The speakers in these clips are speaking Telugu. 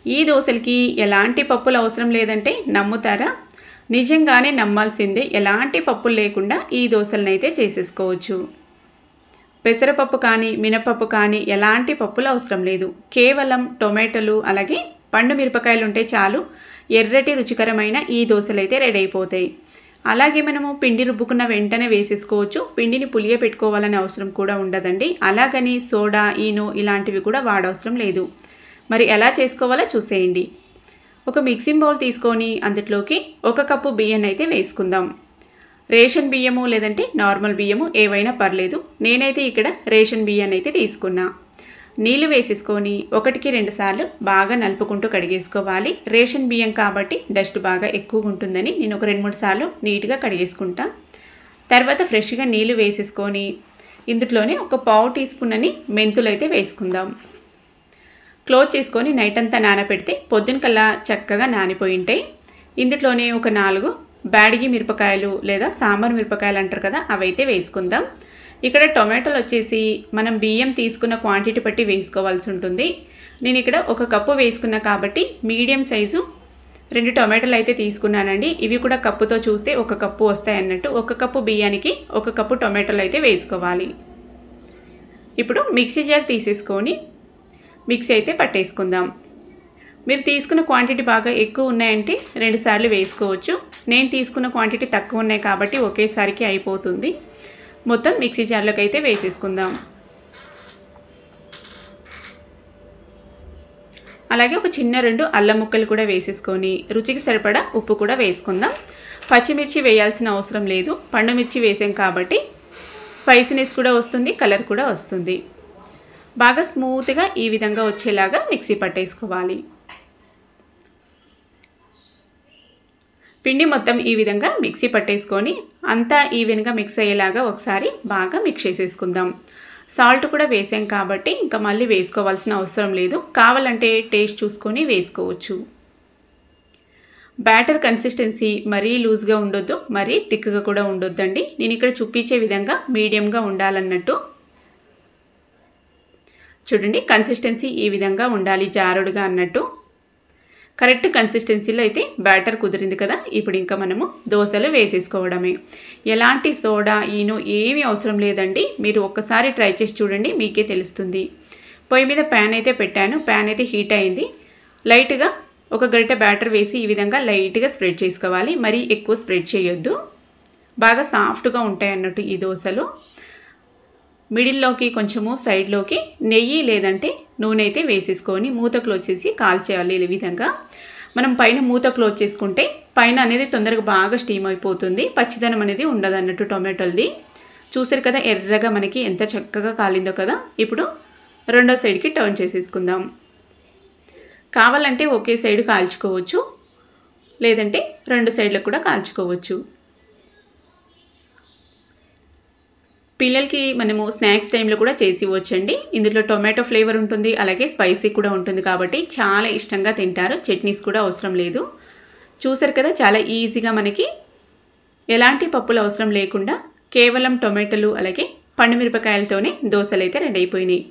ఈ దోసలకి ఎలాంటి పప్పులు అవసరం లేదంటే నమ్ముతారా? నిజంగానే నమ్మాల్సిందే. ఎలాంటి పప్పులు లేకుండా ఈ దోసలనైతే చేసేసుకోవచ్చు. పెసరపప్పు కానీ మినపప్పు కానీ ఎలాంటి పప్పులు అవసరం లేదు. కేవలం టొమాటోలు అలాగే పండు మిరపకాయలు ఉంటే చాలు ఎర్రటి రుచికరమైన ఈ దోసలైతే రెడీ అయిపోతాయి. అలాగే మనము పిండి రుబ్బుకున్న వెంటనే వేసేసుకోవచ్చు. పిండిని పులియ పెట్టుకోవాలనే అవసరం కూడా ఉండదండి. అలాగని సోడా, ఈనో ఇలాంటివి కూడా వాడవసరం లేదు. మరి ఎలా చేసుకోవాలో చూసేయండి. ఒక మిక్సింగ్ బౌల్ తీసుకొని అందులోకి 1 కప్పు బియ్యం అయితే వేసుకుందాం. రేషన్ బియ్యము లేదంటే నార్మల్ బియ్యము ఏవైనా పర్లేదు. నేనైతే ఇక్కడ రేషన్ బియ్యాన్ని అయితే తీసుకున్నా. నీళ్లు వేసేసుకొని 1కి 2 సార్లు బాగా నలుపుకుంటూ కడిగేసుకోవాలి. రేషన్ బియ్యం కాబట్టి డస్ట్ బాగా ఎక్కువగా ఉంటుందని నేను ఒక 2-3 సార్లు నీట్గా కడిగేసుకుంటా. తర్వాత ఫ్రెష్గా నీళ్లు వేసేసుకొని ఇందులోనే ఒక 1/2 టీ స్పూన్ అని మెంతులు అయితే వేసుకుందాం. క్లోజ్ చేసుకొని నైట్ అంతా నానబెడితే పొద్దున కల్లా చక్కగా నానిపోయి ఉంటాయి. ఇందులోనే ఒక 4 బ్యాడిగి మిరపకాయలు లేదా సాంబార్ మిరపకాయలు అంటారు కదా, అవైతే వేసుకుందాం. ఇక్కడ టొమాటోలు వచ్చేసి మనం బియ్యం తీసుకున్న క్వాంటిటీ బట్టి వేసుకోవాల్సి ఉంటుంది. నేను ఇక్కడ 1 కప్పు వేసుకున్నా కాబట్టి మీడియం సైజు 2 టొమాటోలు అయితే తీసుకున్నానండి. ఇవి కూడా కప్పుతో చూస్తే 1 కప్పు వస్తాయి అన్నట్టు. 1 కప్పు బియ్యానికి 1 కప్పు టొమాటోలు అయితే వేసుకోవాలి. ఇప్పుడు మిక్సీ జార్ తీసేసుకొని మిక్సీ అయితే పట్టేసుకుందాం. మీరు తీసుకున్న క్వాంటిటీ బాగా ఎక్కువ ఉన్నాయంటే 2 సార్లు వేసుకోవచ్చు. నేను తీసుకున్న క్వాంటిటీ తక్కువ ఉన్నాయి కాబట్టి ఒకేసారికి అయిపోతుంది. మొత్తం మిక్సీ జార్లోకి అయితే వేసేసుకుందాం. అలాగే ఒక చిన్న 2 అల్లం ముక్కలు కూడా వేసేసుకొని రుచికి సరిపడా ఉప్పు కూడా వేసుకుందాం. పచ్చిమిర్చి వేయాల్సిన అవసరం లేదు. పండు మిర్చి వేసాం కాబట్టి స్పైసీనెస్ కూడా వస్తుంది, కలర్ కూడా వస్తుంది. బాగా స్మూత్గా ఈ విధంగా వచ్చేలాగా మిక్సీ పట్టేసుకోవాలి. పిండి మొత్తం ఈ విధంగా మిక్సీ పట్టేసుకొని అంతా ఈవెన్గా మిక్స్ అయ్యేలాగా ఒకసారి బాగా మిక్స్ చేసేసుకుందాం. సాల్ట్ కూడా వేసాం కాబట్టి ఇంకా మళ్ళీ వేసుకోవాల్సిన అవసరం లేదు. కావాలంటే టేస్ట్ చూసుకొని వేసుకోవచ్చు. బ్యాటర్ కన్సిస్టెన్సీ మరీ లూజ్గా ఉండొద్దు, మరీ థిక్గా కూడా ఉండొద్దండి. నేను ఇక్కడ చూపించే విధంగా మీడియంగా ఉండాలన్నట్టు. చూడండి, కన్సిస్టెన్సీ ఈ విధంగా ఉండాలి, జారుడుగా అన్నట్టు. కరెక్ట్ కన్సిస్టెన్సీలో అయితే బ్యాటర్ కుదిరింది కదా. ఇప్పుడు ఇంకా మనము దోశలు వేసేసుకోవడమే. ఎలాంటి సోడా, ఈనో ఏమీ అవసరం లేదండి. మీరు ఒక్కసారి ట్రై చేసి చూడండి, మీకే తెలుస్తుంది. పొయ్యి మీద ప్యాన్ అయితే పెట్టాను. ప్యాన్ అయితే హీట్ అయింది. లైట్గా ఒక గరిటె బ్యాటర్ వేసి ఈ విధంగా లైట్గా స్ప్రెడ్ చేసుకోవాలి. మరీ ఎక్కువ స్ప్రెడ్ చేయొద్దు. బాగా సాఫ్ట్గా ఉంటాయి అన్నట్టు ఈ దోశలు. మిడిల్లోకి కొంచెము సైడ్లోకి నెయ్యి లేదంటే నూనె అయితే వేసేసుకొని మూత క్లోజ్ చేసి కాల్చేయాలి. ఈ విధంగా మనం పైన మూత క్లోజ్ చేసుకుంటే పైన అనేది తొందరగా బాగా స్టీమ్ అయిపోతుంది. పచ్చిదనం అనేది ఉండదు అన్నట్టు టొమాటోల్ది. చూసారు కదా ఎర్రగా మనకి ఎంత చక్కగా కాలిందో కదా. ఇప్పుడు రెండో సైడ్కి టర్న్ చేసేసుకుందాం. కావాలంటే ఒకే సైడ్ కాల్చుకోవచ్చు, లేదంటే 2 సైడ్లకు కూడా కాల్చుకోవచ్చు. పిల్లలకి మనము స్నాక్స్ టైంలో కూడా చేసి ఇవ్వచ్చండి. ఇందులో టొమాటో ఫ్లేవర్ ఉంటుంది, అలాగే స్పైసీ కూడా ఉంటుంది కాబట్టి చాలా ఇష్టంగా తింటారు. చట్నీస్ కూడా అవసరం లేదు. చూసారు కదా చాలా ఈజీగా మనకి ఎలాంటి పప్పులు అవసరం లేకుండా కేవలం టొమాటోలు అలాగే పండు మిరపకాయలతోనే దోశలు అయితే రెడీ అయిపోయినాయి.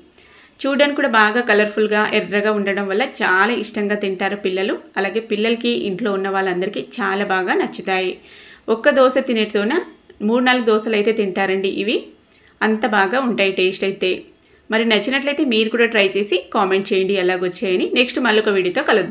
చూడడానికి కూడా బాగా కలర్ఫుల్గా ఎర్రగా ఉండడం వల్ల చాలా ఇష్టంగా తింటారు పిల్లలు. అలాగే పిల్లలకి ఇంట్లో ఉన్న వాళ్ళందరికీ చాలా బాగా నచ్చుతాయి. ఒక్క దోశ తినేటితోన 3-4 దోశలు అయితే తింటారండి. ఇవి అంత బాగా ఉంటాయి టేస్ట్ అయితే. మరి నచ్చినట్లయితే మీరు కూడా ట్రై చేసి కామెంట్ చేయండి ఎలాగొచ్చాయని. నెక్స్ట్ మళ్ళొక వీడియోతో కలుద్దాం.